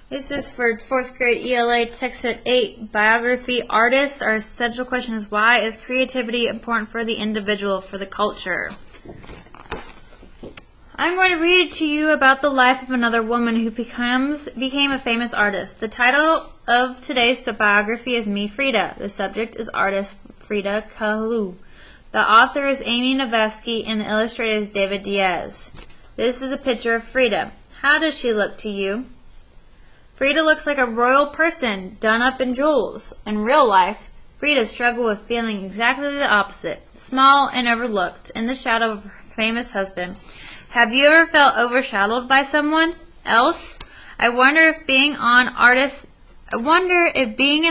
This is for 4th grade ELA text set 8, biography, artists. Our central question is, why is creativity important for the individual, for the culture? I'm going to read to you about the life of another woman who became a famous artist. The title of today's biography is Me, Frida. The subject is artist Frida Kahlo. The author is Amy Noveski and the illustrator is David Diaz. This is a picture of Frida. How does she look to you? Frida looks like a royal person, done up in jewels. In real life, Frida struggled with feeling exactly the opposite, small and overlooked, in the shadow of her famous husband. Have you ever felt overshadowed by someone else? I wonder if being an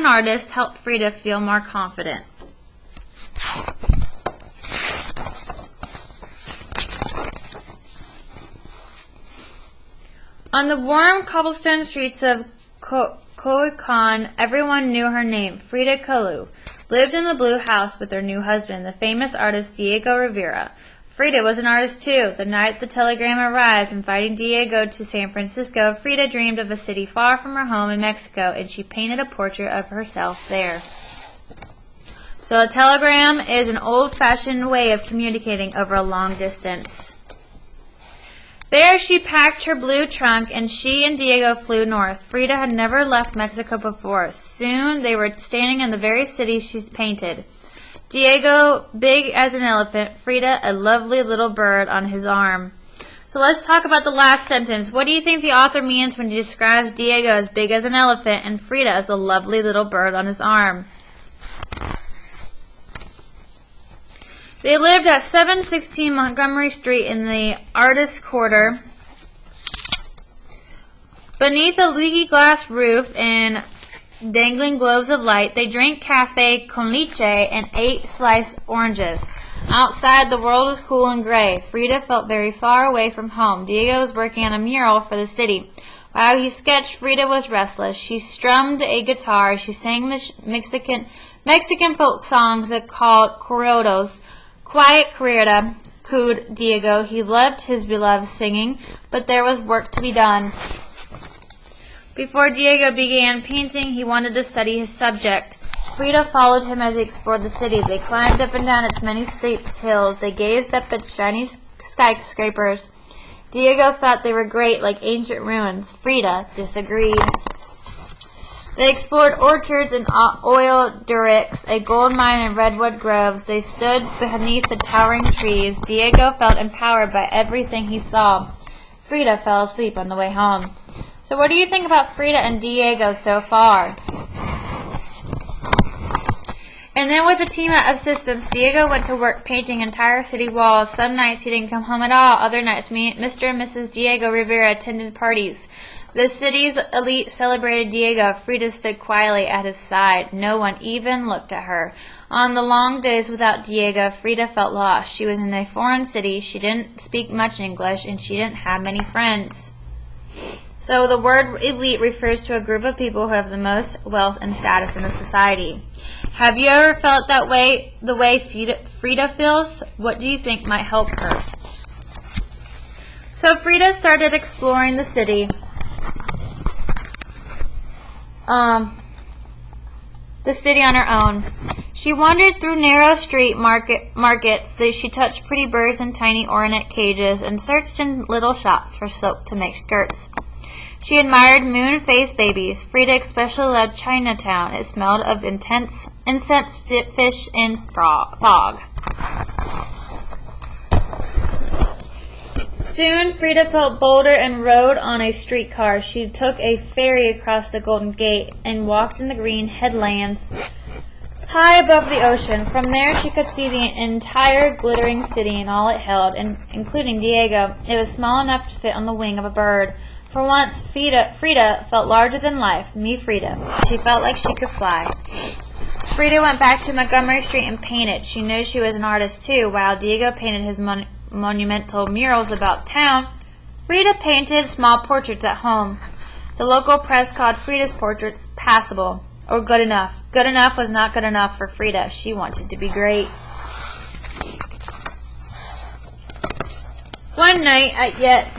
artist helped Frida feel more confident. On the warm cobblestone streets of Coyoacán, everyone knew her name. Frida Kahlo lived in the blue house with her new husband, the famous artist Diego Rivera. Frida was an artist too. The night the telegram arrived inviting Diego to San Francisco, Frida dreamed of a city far from her home in Mexico, and she painted a portrait of herself there. So a telegram is an old-fashioned way of communicating over a long distance. There she packed her blue trunk, and she and Diego flew north. Frida had never left Mexico before. Soon they were standing in the very city she painted. Diego, big as an elephant. Frida, a lovely little bird on his arm. So let's talk about the last sentence. What do you think the author means when he describes Diego as big as an elephant and Frida as a lovely little bird on his arm? They lived at 716 Montgomery Street in the Artist Quarter. Beneath a leaky glass roof and dangling globes of light, they drank cafe con leche and ate sliced oranges. Outside, the world was cool and gray. Frida felt very far away from home. Diego was working on a mural for the city. While he sketched, Frida was restless. She strummed a guitar. She sang Mexican folk songs called corridos. Quiet, Frida, cooed Diego. He loved his beloved singing, but there was work to be done. Before Diego began painting, he wanted to study his subject. Frida followed him as he explored the city. They climbed up and down its many steep hills. They gazed up at shiny skyscrapers. Diego thought they were great, like ancient ruins. Frida disagreed. They explored orchards and oil derricks, a gold mine and redwood groves. They stood beneath the towering trees. Diego felt empowered by everything he saw. Frida fell asleep on the way home. So what do you think about Frida and Diego so far? And then with a team of assistants, Diego went to work painting entire city walls. Some nights he didn't come home at all. Other nights, Mr. and Mrs. Diego Rivera attended parties. The city's elite celebrated Diego. Frida stood quietly at his side. No one even looked at her. On the long days without Diego, Frida felt lost. She was in a foreign city. She didn't speak much English, and she didn't have many friends. So the word elite refers to a group of people who have the most wealth and status in a society. Have you ever felt that way, the way Frida feels? What do you think might help her? So Frida started exploring the city. The city on her own. She wandered through narrow street markets. She touched pretty birds in tiny ornate cages and searched in little shops for soap to make skirts. She admired moon-faced babies. Frida especially loved Chinatown. It smelled of incense, fish, and fog. Soon, Frida felt bolder and rode on a streetcar. She took a ferry across the Golden Gate and walked in the green headlands high above the ocean. From there, she could see the entire glittering city and all it held, including Diego. It was small enough to fit on the wing of a bird. For once, Frida felt larger than life. Me, Frida. She felt like she could fly. Frida went back to Montgomery Street and painted. She knew she was an artist too. While Diego painted his monumental murals about town, Frida painted small portraits at home. The local press called Frida's portraits passable, or good enough. Good enough was not good enough for Frida. She wanted to be great. One night at yet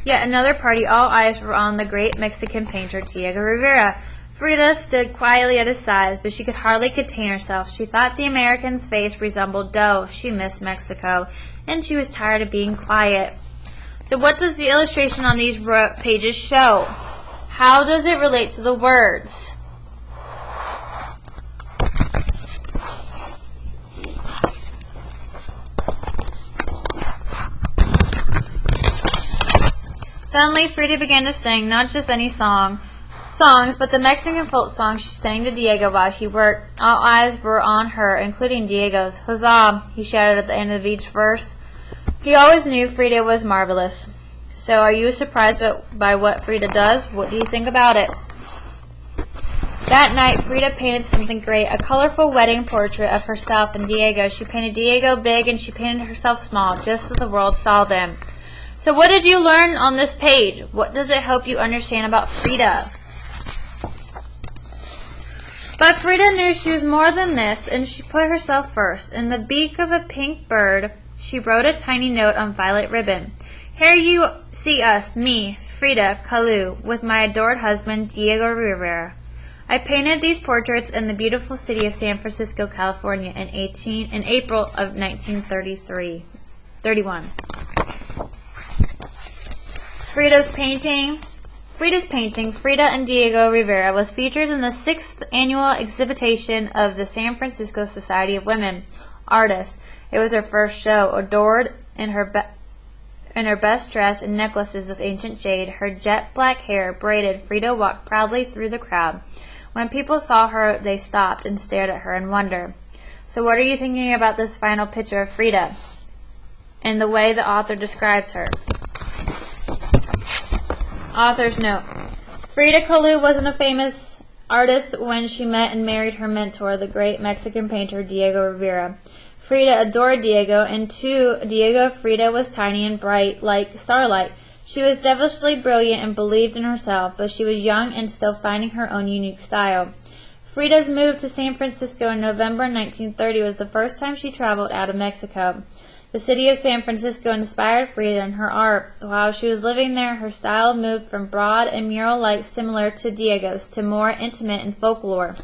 Yet another party, all eyes were on the great Mexican painter Diego Rivera. Frida stood quietly at his side, but she could hardly contain herself. She thought the American's face resembled dough. She missed Mexico, and she was tired of being quiet. So what does the illustration on these pages show? How does it relate to the words? Suddenly, Frida began to sing not just any songs, but the Mexican folk song she sang to Diego while she worked. All eyes were on her, including Diego's. Huzzah! He shouted at the end of each verse. He always knew Frida was marvelous. So are you surprised by what Frida does? What do you think about it? That night, Frida painted something great, a colorful wedding portrait of herself and Diego. She painted Diego big and she painted herself small, just as the world saw them. So what did you learn on this page? What does it help you understand about Frida? But Frida knew she was more than this, and she put herself first. In the beak of a pink bird, she wrote a tiny note on violet ribbon. Here you see us, me, Frida Kahlo, with my adored husband, Diego Rivera. I painted these portraits in the beautiful city of San Francisco, California, in April of 1931. Frida's painting, Frida and Diego Rivera, was featured in the 6th annual exhibition of the San Francisco Society of Women Artists. It was her first show. Adored in her best dress and necklaces of ancient jade, her jet black hair braided, Frida walked proudly through the crowd. When people saw her, they stopped and stared at her in wonder. So what are you thinking about this final picture of Frida and the way the author describes her? Author's note. Frida Kahlo wasn't a famous artist when she met and married her mentor, the great Mexican painter Diego Rivera. Frida adored Diego, and to Diego, Frida was tiny and bright like starlight. She was devilishly brilliant and believed in herself, but she was young and still finding her own unique style. Frida's move to San Francisco in November 1930 was the first time she traveled out of Mexico. The city of San Francisco inspired Frida in her art. While she was living there, her style moved from broad and mural-like similar to Diego's to more intimate and folklore.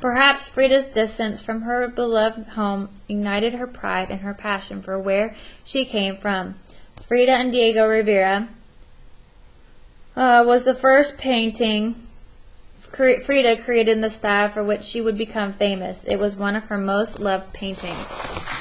Perhaps Frida's distance from her beloved home ignited her pride and her passion for where she came from. Frida and Diego Rivera was the first painting Frida created in the style for which she would become famous. It was one of her most loved paintings.